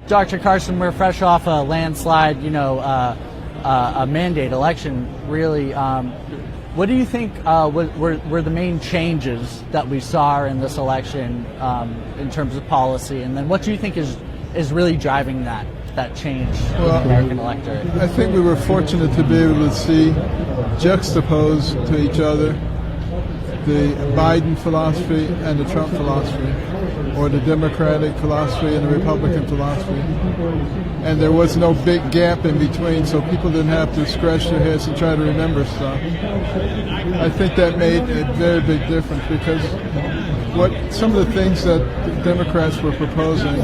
Dr. Carson, we're fresh off a landslide, a mandate election, really. What do you think were the main changes that we saw in this election in terms of policy? And then what do you think is really driving that change in the American electorate? I think we were fortunate to be able to see juxtaposed to each other the Biden philosophy and the Trump philosophy, or the Democratic philosophy and the Republican philosophy. And there was no big gap in between, so people didn't have to scratch their heads and try to remember stuff. I think that made a very big difference, because some of the things that the Democrats were proposing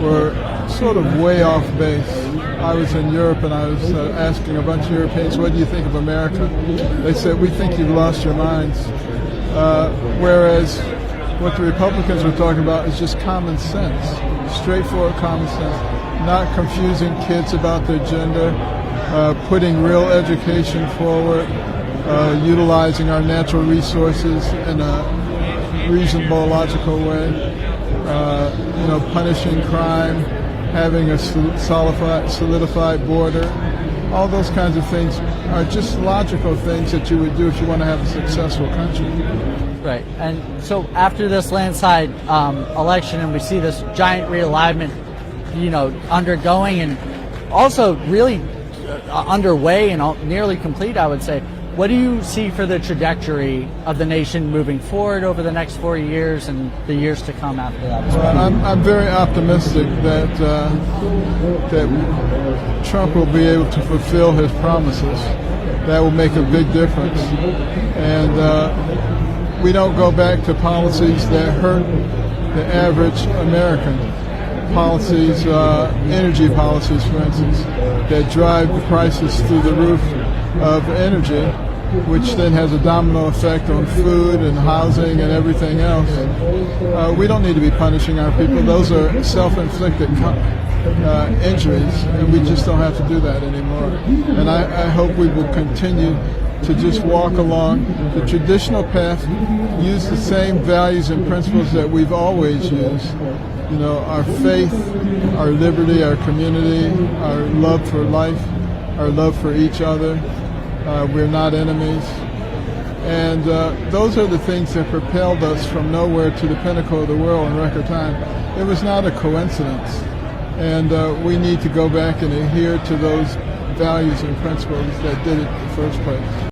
were sort of way off base. I was in Europe and I was asking a bunch of Europeans, what do you think of America? They said, we think you've lost your minds. Whereas what the Republicans were talking about is just common sense, straightforward common sense, not confusing kids about their gender, putting real education forward, utilizing our natural resources in a reasonable, logical way, punishing crime, having a solidified border. All those kinds of things are just logical things that you would do if you want to have a successful country. Right. And so after this landslide election, and we see this giant realignment, undergoing and also really underway and nearly complete, I would say. What do you see for the trajectory of the nation moving forward over the next 4 years and the years to come after that? Well, I'm very optimistic that Trump will be able to fulfill his promises. That will make a big difference. And we don't go back to policies that hurt the average American. Policies, energy policies, for instance, that drive the prices through the roof of energy, which then has a domino effect on food and housing and everything else. We don't need to be punishing our people. Those are self-inflicted injuries, and we just don't have to do that anymore. And I hope we will continue to just walk along the traditional path, use the same values and principles that we've always used. Our faith, our liberty, our community, our love for life, our love for each other. We're not enemies. And those are the things that propelled us from nowhere to the pinnacle of the world in record time. It was not a coincidence. And we need to go back and adhere to those values and principles that did it in the first place.